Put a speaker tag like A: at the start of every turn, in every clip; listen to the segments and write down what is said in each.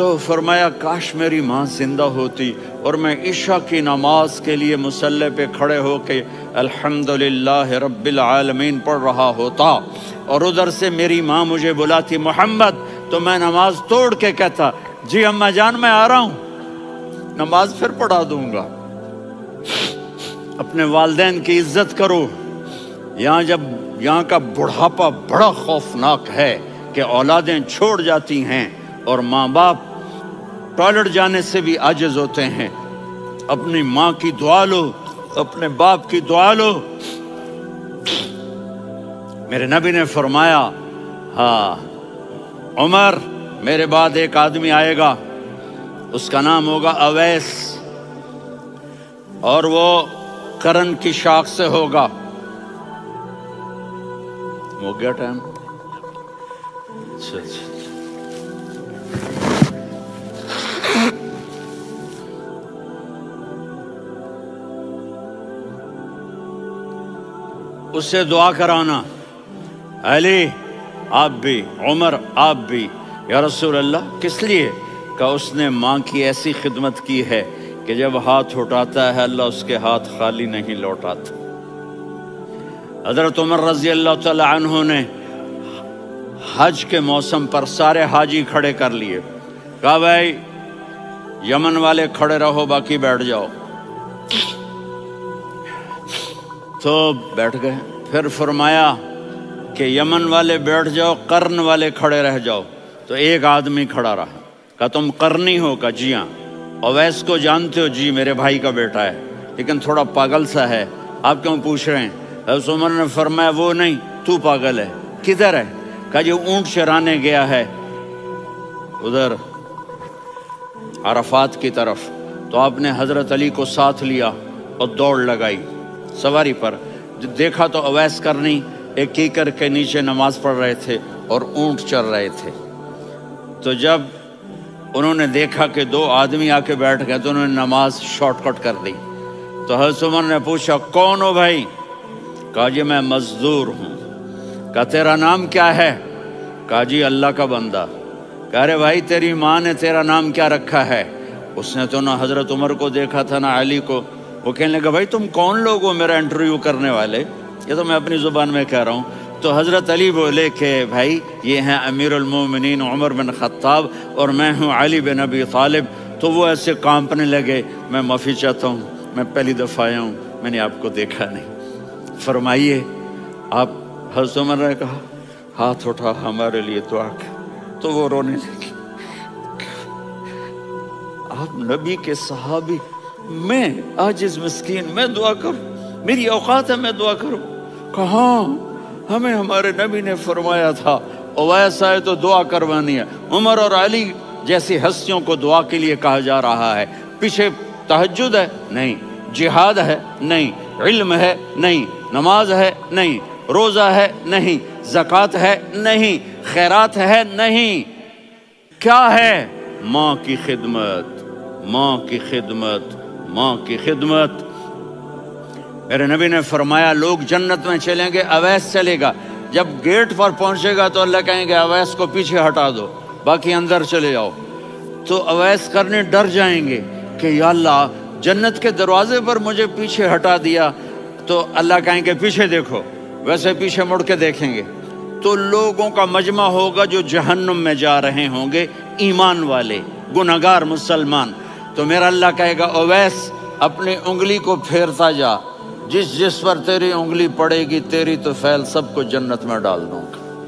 A: تو فرمایا کاش میری ماں زندہ ہوتی اور میں عشاء کی نماز کے لیے مصلی پہ کھڑے ہو کے الحمدللہ رب العالمین پڑھ رہا ہوتا، اور ادھر سے میری ماں مجھے بلاتی محمد، تو میں نماز توڑ کے کہتا جی اماں جان میں آ رہا ہوں، نماز پھر پڑھا دوں گا۔ اپنے والدین کی عزت کرو۔ یہاں کا بڑھاپا بڑا خوفناک ہے کہ اولادیں چھوڑ جاتی ہیں اور ماں باپ ٹوائلٹ جانے سے بھی عاجز ہوتے ہیں۔ اپنی ماں کی دعا لو، اپنے باپ کی دعا لو۔ میرے نبی نے فرمایا ہاں عمر، میرے بعد ایک آدمی آئے گا، اس کا نام ہوگا اویس، اور وہ قرن کی شاخ سے ہوگا۔ ہو گیا ٹائم؟ اچھا۔ اس سے دعا کرانا، علی آپ بھی، عمر آپ بھی۔ یا رسول اللہ کس لیے؟ کہ اس نے ماں کی ایسی خدمت کی ہے کہ جب ہاتھ اٹھاتا ہے اللہ اس کے ہاتھ خالی نہیں لوٹاتا۔ حضرت عمر رضی اللہ تعالی عنہ نے حج کے موسم پر سارے حاجی کھڑے کر لیے، کہا بھائی یمن والے کھڑے رہو، باقی بیٹھ جاؤ۔ تو بیٹھ گئے۔ پھر فرمایا کہ یمن والے بیٹھ جاؤ، قرن والے کھڑے رہ جاؤ۔ تو ایک آدمی کھڑا رہا، کہا تم قرنی ہو؟ کہا جی ہاں۔ اویس کو جانتے ہو؟ جی میرے بھائی کا بیٹا ہے، لیکن تھوڑا پاگل سا ہے، آپ کیوں پوچھ رہے ہیں؟ حضرت عمر نے فرمایا وہ نہیں، تو پاگل ہے۔ کدھر ہے؟ کہا جی اونٹ چرانے گیا ہے ادھر عرفات کی طرف۔ تو آپ نے حضرت علی کو ساتھ لیا اور دوڑ لگائی سواری پر۔ دیکھا تو اویس کرنی ایک کیکر کے نیچے نماز پڑھ رہے تھے اور اونٹ چر رہے تھے۔ تو جب انہوں نے دیکھا کہ دو آدمی آ کے بیٹھ گئے تو انہوں نے نماز شارٹ کٹ کر دی۔ تو حضرت عمر نے پوچھا کون ہو بھائی؟ کہا جی میں مزدور ہوں۔ کہا تیرا نام کیا ہے؟ کہا جی اللہ کا بندہ۔ کہا رے بھائی تیری ماں نے تیرا نام کیا رکھا ہے؟ اس نے تو نہ حضرت عمر کو دیکھا تھا نہ علی کو۔ وہ کہنے لگا بھائی تم کون لوگ ہو میرا انٹرویو کرنے والے؟ یہ تو میں اپنی زبان میں کہہ رہا ہوں۔ تو حضرت علی بولے کہ بھائی یہ ہیں امیر المومنین عمر بن خطاب اور میں ہوں علی بن ابی طالب۔ تو وہ ایسے کانپنے لگے، میں معافی چاہتا ہوں، میں پہلی دفعہ آیا ہوں، میں نے آپ کو دیکھا نہیں، فرمائیے آپ۔ حضرت عمر نے کہا ہاتھ اٹھا ہمارے لیے دعا کر۔ تو وہ رونے لگے، آپ نبی کے صحابی، میں عاجز مسکین میں دعا کروں؟ میری اوقات ہے میں دعا کروں؟ کہاں، ہمیں ہمارے نبی نے فرمایا تھا اویس آئے تو دعا کروانی ہے۔ عمر اور علی جیسی ہستیوں کو دعا کے لیے کہا جا رہا ہے۔ پیچھے تہجد ہے؟ نہیں۔ جہاد ہے؟ نہیں۔ علم ہے؟ نہیں۔ نماز ہے؟ نہیں۔ روزہ ہے؟ نہیں۔ زکوٰۃ ہے؟ نہیں۔ خیرات ہے؟ نہیں۔ کیا ہے؟ ماں کی خدمت، ماں کی خدمت، ماں کی خدمت۔ میرے نبی نے فرمایا لوگ جنت میں چلیں گے، اویس چلے گا۔ جب گیٹ پر پہنچے گا تو اللہ کہیں گے اویس کو پیچھے ہٹا دو، باقی اندر چلے جاؤ۔ تو اویس کرنے ڈر جائیں گے کہ یا اللہ جنت کے دروازے پر مجھے پیچھے ہٹا دیا۔ تو اللہ کہیں گے پیچھے دیکھو، ویسے پیچھے مڑ کے دیکھیں گے تو لوگوں کا مجمع ہوگا جو جہنم میں جا رہے ہوں گے، ایمان والے، گنہگار مسلمان۔ تو میرا اللہ کہے گا اویس اپنی انگلی کو پھیرتا جا، جس جس پر تیری انگلی پڑے گی تیری تو فیل سب کو جنت میں ڈال دوں گا۔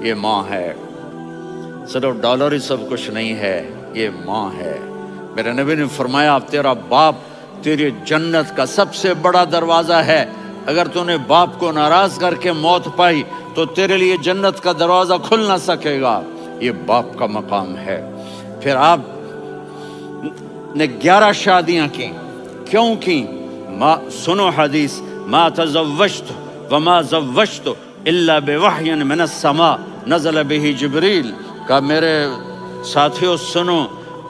A: یہ ماں ہے، صرف ڈالر ہی سب کچھ نہیں ہے، یہ ماں ہے۔ میرے نبی نے فرمایا تیرا باپ تیری جنت کا سب سے بڑا دروازہ ہے، اگر تو نے باپ کو ناراض کر کے موت پائی تو تیرے لیے جنت کا دروازہ کھل نہ سکے گا۔ یہ باپ کا مقام ہے۔ پھر آپ نے 11 شادیاں کی، کیوں کی؟ سنو حدیث، ما تزوجت وما زوجت الا بوحی من السماء نزل به جبریل۔ کہ میرے ساتھیوں سنو،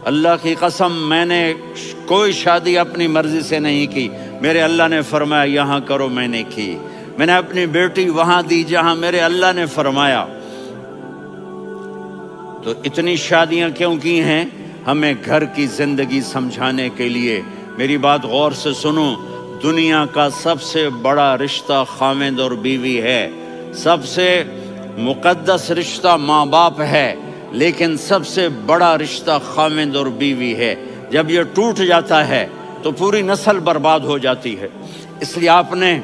A: اللہ کی قسم میں نے کوئی شادی اپنی مرضی سے نہیں کی، میرے اللہ نے فرمایا یہاں کرو، میں نے کی۔ میں نے اپنی بیٹی وہاں دی جہاں میرے اللہ نے فرمایا۔ تو اتنی شادیاں کیوں کی ہیں؟ ہمیں گھر کی زندگی سمجھانے کے لیے۔ میری بات غور سے سنو، دنیا کا سب سے بڑا رشتہ خاوند اور بیوی ہے، سب سے مقدس رشتہ ماں باپ ہے، لیکن سب سے بڑا رشتہ خاوند اور بیوی ہے۔ جب یہ ٹوٹ جاتا ہے تو پوری نسل برباد ہو جاتی ہے۔ اس لیے آپ نے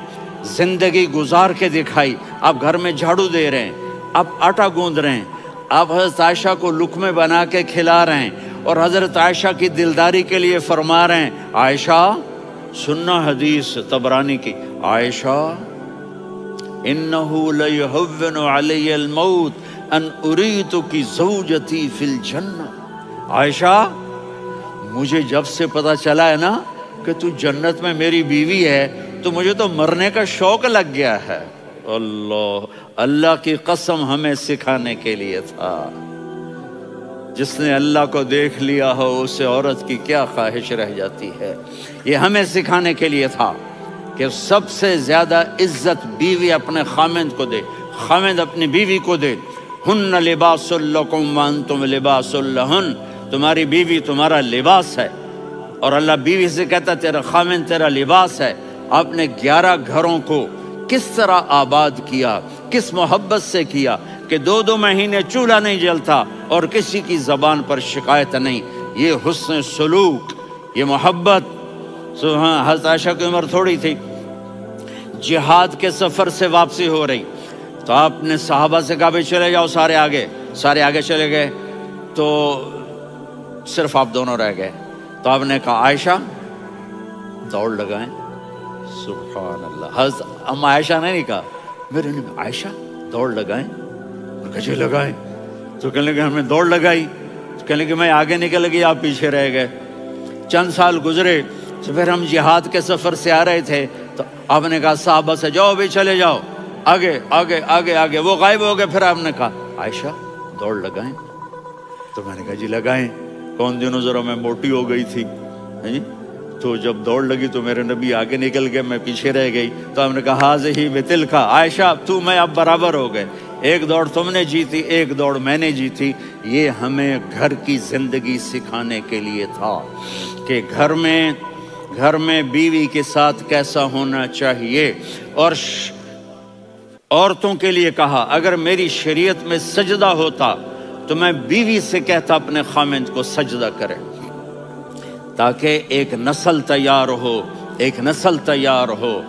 A: زندگی گزار کے دکھائی۔ آپ گھر میں جھاڑو دے رہے ہیں، آپ آٹا گوندھ رہے ہیں، آپ حضرت عائشہ کو لقمے بنا کے کھلا رہے ہیں، اور حضرت عائشہ کی دلداری کے لیے فرما رہے ہیں، عائشہ سننا حدیث طبرانی کی، عائشہ انہو لیہون علی الموت ان اریتک زوجتی فی الجنہ۔ عائشہ مجھے جب سے پتا چلا ہے نا کہ تو جنت میں میری بیوی ہے تو مجھے تو مرنے کا شوق لگ گیا ہے۔ اللہ کی قسم ہمیں سکھانے کے لیے تھا۔ جس نے اللہ کو دیکھ لیا ہو اسے عورت کی کیا خواہش رہ جاتی ہے۔ یہ ہمیں سکھانے کے لیے تھا کہ سب سے زیادہ عزت بیوی اپنے خاوند کو دے، خاوند اپنی بیوی کو دے۔ ہن لباس لکم وانتم لباس لہن، تمہاری بیوی تمہارا لباس ہے، اور اللہ بیوی سے کہتا تیرا خاوند تیرا لباس ہے۔ آپ نے 11 گھروں کو کس طرح آباد کیا، کس محبت سے کیا کہ 2 مہینے چولہا نہیں جلتا اور کسی کی زبان پر شکایت نہیں۔ یہ حسن سلوک، یہ محبت۔ حضرت عائشہ کی عمر تھوڑی تھی، جہاد کے سفر سے واپسی ہو رہی، تو آپ نے صحابہ سے کہا بھائی چلے جاؤ، سارے آگے چلے گئے، تو صرف آپ دونوں رہ گئے۔ تو آپ نے کہا عائشہ دوڑ لگائیں۔ سبحان اللہ، حضرت اما عائشہ نے نہیں کہا، میرے نے عائشہ دوڑ لگائیں، کجے لگائیں، تو کہنے لگے ہمیں دوڑ لگائی، تو کہنے لگے میں آگے نکل گئی، آپ پیچھے رہ گئے۔ چند سال گزرے تو پھر ہم جہاد کے سفر سے آ رہے تھے، تو آپ نے کہا صحابہ سے جاؤ بھی چلے جاؤ، آگے آگے آگے آگے، وہ غائب ہو گئے۔ پھر آپ نے کہا عائشہ دوڑ لگائیں، تو میں نے کہا جی لگائیں۔ کون دنوں ذرا میں موٹی ہو گئی تھی، تو جب دوڑ لگی تو میرے نبی آگے نکل گئے، میں پیچھے رہ گئی، تو ہم نے کہا ہاذہ بتلک، عائشہ تو میں اب برابر ہو گئے، ایک دوڑ تم نے جیتی، ایک دوڑ میں نے جیتی۔ یہ ہمیں گھر کی زندگی سکھانے کے لیے تھا کہ گھر میں بیوی کے ساتھ کیسا ہونا چاہیے۔ اور عورتوں کے لیے کہا اگر میری شریعت میں سجدہ ہوتا تو میں بیوی سے کہتا اپنے خاوند کو سجدہ کرے، تاکہ ایک نسل تیار ہو،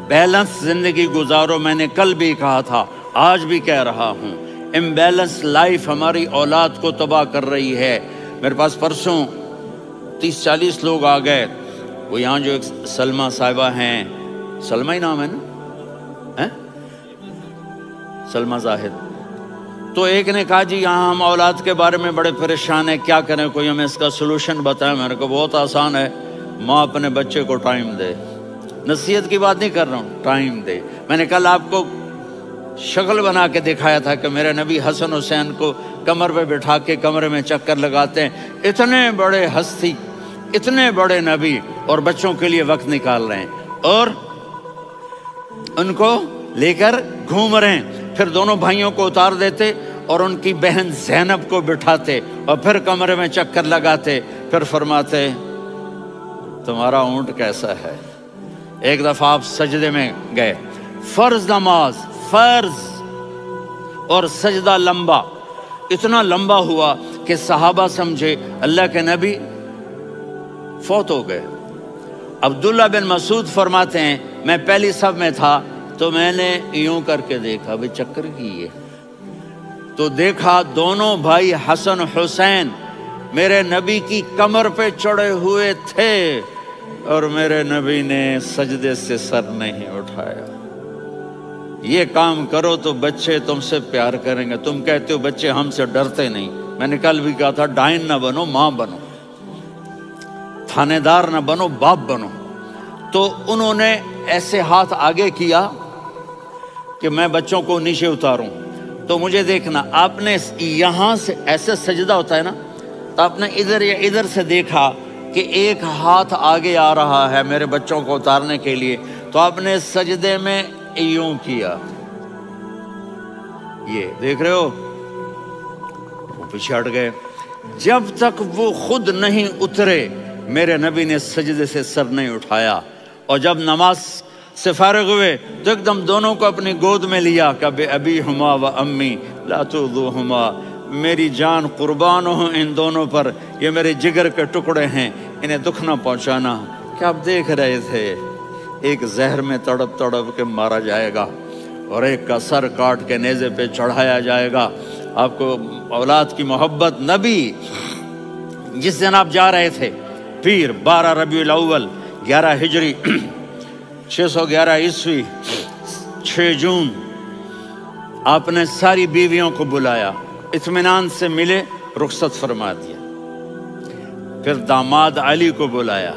A: بیلنس زندگی گزارو۔ میں نے کل بھی کہا تھا، آج بھی کہہ رہا ہوں، امبیلنس لائف ہماری اولاد کو تباہ کر رہی ہے۔ میرے پاس پرسوں 30-40 لوگ آ گئے، وہ یہاں جو ایک سلمہ صاحبہ ہیں، سلمہ ہی نام ہے نا، سلمہ زاہد، تو ایک نے کہا جی یہاں ہم اولاد کے بارے میں بڑے پریشان ہیں، کیا کریں، کوئی ہمیں اس کا سلوشن بتائیں۔ میں نے کہا بہت آسان ہے، ماں اپنے بچے کو ٹائم دے، نصیحت کی بات نہیں کر رہا ہوں، ٹائم دے۔ میں نے کل آپ کو شکل بنا کے دکھایا تھا کہ میرے نبی حسن حسین کو کمر پہ بٹھا کے کمرے میں چکر لگاتے ہیں، اتنے بڑے ہستی، اتنے بڑے نبی، اور بچوں کے لیے وقت نکال رہے ہیں، اور ان کو لے کر گھوم رہے ہیں۔ پھر دونوں بھائیوں کو اتار دیتے اور ان کی بہن زینب کو بٹھاتے اور پھر کمرے میں چکر لگاتے، پھر فرماتے تمہارا اونٹ کیسا ہے۔ ایک دفعہ آپ سجدے میں گئے، فرض نماز، فرض، اور سجدہ لمبا، اتنا لمبا ہوا کہ صحابہ سمجھے اللہ کے نبی فوت ہو گئے۔ عبداللہ بن مسعود فرماتے ہیں میں پہلی صف میں تھا تو میں نے یوں کر کے دیکھا، بھئی چکر کی ہے، تو دیکھا دونوں بھائی حسن حسین میرے نبی کی کمر پہ چڑھے ہوئے تھے، اور میرے نبی نے سجدے سے سر نہیں اٹھایا۔ یہ کام کرو تو بچے تم سے پیار کریں گے۔ تم کہتے ہو بچے ہم سے ڈرتے نہیں، میں نے کل بھی کہا تھا ڈائن نہ بنو، ماں بنو، تھانے دار نہ بنو، باپ بنو۔ تو انہوں نے ایسے ہاتھ آگے کیا کہ میں بچوں کو نیچے اتاروں، تو مجھے دیکھنا، آپ نے یہاں سے ایسے سجدہ ہوتا ہے نا، تو آپ نے ادھر یا ادھر سے دیکھا کہ ایک ہاتھ آگے آ رہا ہے میرے بچوں کو اتارنے کے لیے، تو آپ نے سجدے میں یوں کیا، یہ دیکھ رہے ہو، پیچھے ہٹ گئے۔ جب تک وہ خود نہیں اترے میرے نبی نے سجدے سے سر نہیں اٹھایا، اور جب نماز سے فارغ ہوئے تو ایک دم دونوں کو اپنی گود میں لیا کہ بے ابی ہما و امی لا تؤذوہما، میری جان قربان ہو ان دونوں پر، یہ میرے جگر کے ٹکڑے ہیں، انہیں دکھ نہ پہنچانا۔ کہ آپ دیکھ رہے تھے ایک زہر میں تڑپ تڑپ کے مارا جائے گا اور ایک کا سر کاٹ کے نیزے پہ چڑھایا جائے گا۔ آپ کو اولاد کی محبت، نبی جس دن آپ جا رہے تھے پیر 12 ربیع الاول 11 ہجری 611 عیسوی 6 جون، آپ نے ساری بیویوں کو بلایا، اطمینان سے ملے، رخصت فرما دیا۔ پھر داماد علی کو بلایا،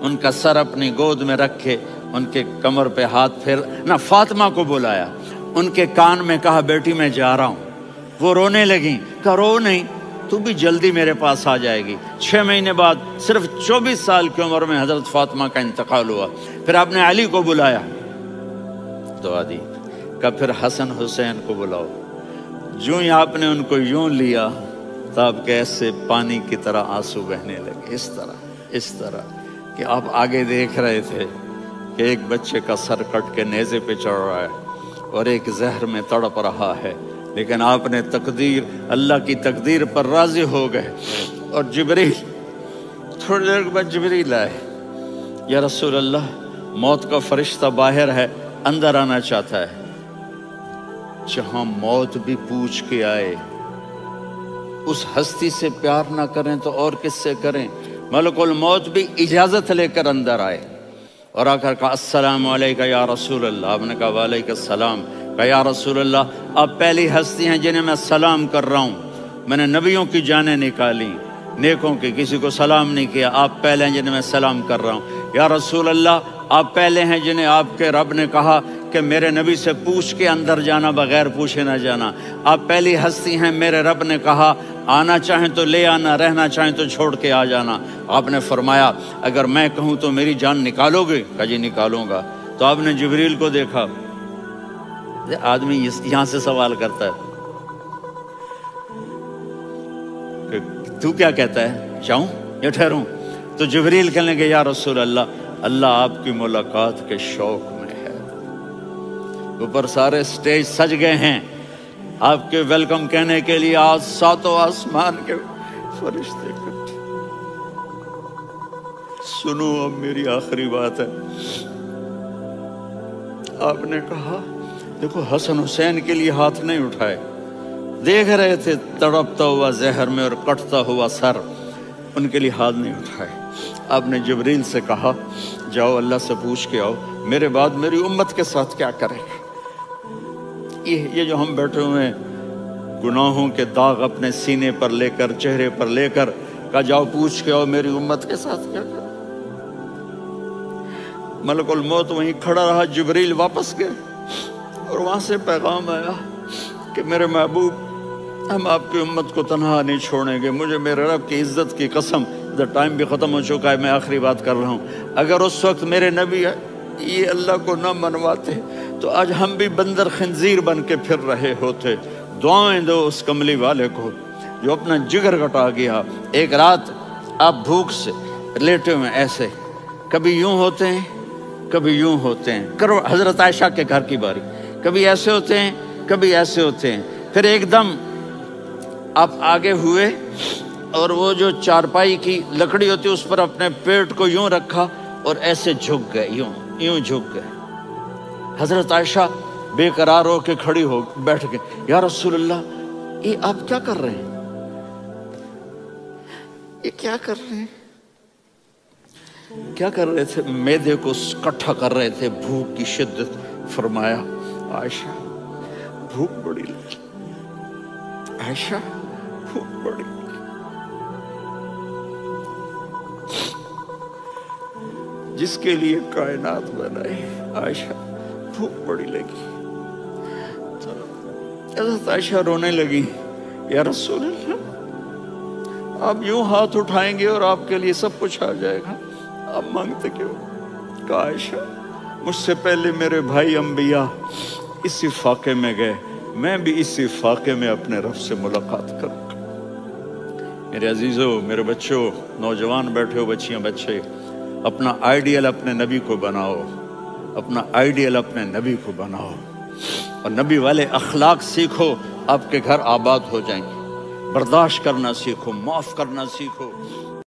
A: ان کا سر اپنی گود میں رکھے، ان کے کمر پہ ہاتھ پھیر نہ، فاطمہ کو بلایا، ان کے کان میں کہا بیٹی میں جا رہا ہوں۔ وہ رونے لگیں، کہا رو نہیں، تو بھی جلدی میرے پاس آ جائے گی۔ 6 مہینے بعد صرف 24 سال کی عمر میں حضرت فاطمہ کا انتقال ہوا۔ پھر آپ نے علی کو بلایا، دعا دی، کہا پھر حسن حسین کو بلاؤ۔ جو ہی آپ نے ان کو یوں لیا تو آپ کے ایسے پانی کی طرح آنسو بہنے لگے، اس طرح کہ آپ آگے دیکھ رہے تھے کہ ایک بچے کا سر کٹ کے نیزے پہ چڑھ رہا ہے اور ایک زہر میں تڑپ رہا ہے، لیکن آپ نے تقدیر، اللہ کی تقدیر پر راضی ہو گئے۔ اور جبریل تھوڑی دیر کے بعد جبریل آئے، یا رسول اللہ موت کا فرشتہ باہر ہے، اندر آنا چاہتا ہے۔ جہاں موت بھی پوچھ کے آئے، اس ہستی سے پیار نہ کریں تو اور کس سے کریں؟ ملک الموت بھی اجازت لے کر اندر آئے اور آ کر کہا السلام علیکہ یا رسول اللہ۔ آپ نے کہا وعلیکم السلام۔ کہا یا رسول اللہ آپ پہلی ہستی ہیں جنہیں میں سلام کر رہا ہوں، میں نے نبیوں کی جانیں نکالی، نیکوں کی، کسی کو سلام نہیں کیا، آپ پہلے ہیں جنہیں میں سلام کر رہا ہوں۔ یا رسول اللہ آپ پہلے ہیں جنہیں آپ کے رب نے کہا کہ میرے نبی سے پوچھ کے اندر جانا، بغیر پوچھے نہ جانا۔ آپ پہلی ہستی ہیں میرے رب نے کہا آنا چاہیں تو لے آنا، رہنا چاہیں تو چھوڑ کے آ جانا۔ آپ نے فرمایا اگر میں کہوں تو میری جان نکالو گے؟ کہا جی نکالوں گا۔ تو آپ نے جبریل کو دیکھا، آدمی یہاں سے سوال کرتا ہے کہ تو کیا کہتا ہے، جاؤں یا ٹھہروں؟ تو جبریل کہنے لگے یا رسول اللہ اللہ آپ کی ملاقات کے شوق میں ہے۔ اوپر سارے سٹیج سج گئے ہیں آپ کے ویلکم کہنے کے لیے، آج 7 آسمان کے فرشتے اکٹھے۔ سنو اب میری آخری بات ہے۔ آپ نے کہا دیکھو حسن حسین کے لیے ہاتھ نہیں اٹھائے، دیکھ رہے تھے تڑپتا ہوا زہر میں اور کٹتا ہوا سر، ان کے لیے ہاتھ نہیں اٹھائے۔ آپ نے جبریل سے کہا جاؤ اللہ سے پوچھ کے آؤ میرے بعد میری امت کے ساتھ کیا کرے گا۔ یہ جو ہم بیٹھے ہوئے ہیں گناہوں کے داغ اپنے سینے پر لے کر، چہرے پر لے کر، کہا جاؤ پوچھ کے آؤ میری امت کے ساتھ کیا کرے۔ ملک الموت وہیں کھڑا رہا، جبریل واپس گئے اور وہاں سے پیغام آیا کہ میرے محبوب ہم آپ کی امت کو تنہا نہیں چھوڑیں گے، مجھے میرے رب کی عزت کی قسم، ٹائم بھی ختم ہو چکا ہے، میں آخری بات کر رہا ہوں، اگر اس وقت میرے نبی یہ اللہ کو نہ منواتے تو آج ہم بھی بندر خنزیر بن کے پھر رہے ہوتے۔ دعائیں دو اس کملی والے کو جو اپنا جگر کٹا گیا۔ ایک رات آپ بھوک سے لیٹے ہوئے ایسے، کبھی یوں ہوتے ہیں کبھی یوں ہوتے ہیں، کرو حضرت عائشہ کے گھر کی باری، کبھی ایسے ہوتے ہیں کبھی ایسے ہوتے ہیں۔ پھر ایک دم آپ آگے ہوئے اور وہ جو چارپائی کی لکڑی ہوتی اس پر اپنے پیٹ کو یوں رکھا اور ایسے جھک گئے، یوں جھک گئے۔ حضرت عائشہ بے قرار ہو کے کھڑی ہو بیٹھ گئے، یا رسول اللہ یہ آپ کیا کر رہے ہیں، یہ کیا کر رہے ہیں؟ کیا کر رہے تھے؟ معدے کو اکٹھا کر رہے تھے، بھوک کی شدت۔ فرمایا عائشہ بھوک بڑی لگی، عائشہ بھوک بڑی لگی۔ جس کے لیے کائنات بنائی، عائشہ بھوک بڑی لگی۔ حضرت عائشہ رونے لگی، یا رسول اللہ آپ یوں ہاتھ اٹھائیں گے اور آپ کے لیے سب کچھ آ جائے گا، آپ مانگتے کیوں؟ کہا عائشہ مجھ سے پہلے میرے بھائی انبیاء اسی فاقے میں گئے، میں بھی اسی فاقے میں اپنے رب سے ملاقات کروں گا۔ میرے عزیزوں، میرے بچوں، نوجوان بیٹھے ہو، بچیاں بچے، اپنا آئیڈیل اپنے نبی کو بناؤ، اپنا آئیڈیل اپنے نبی کو بناؤ، اور نبی والے اخلاق سیکھو، آپ کے گھر آباد ہو جائیں گے۔ برداشت کرنا سیکھو، معاف کرنا سیکھو۔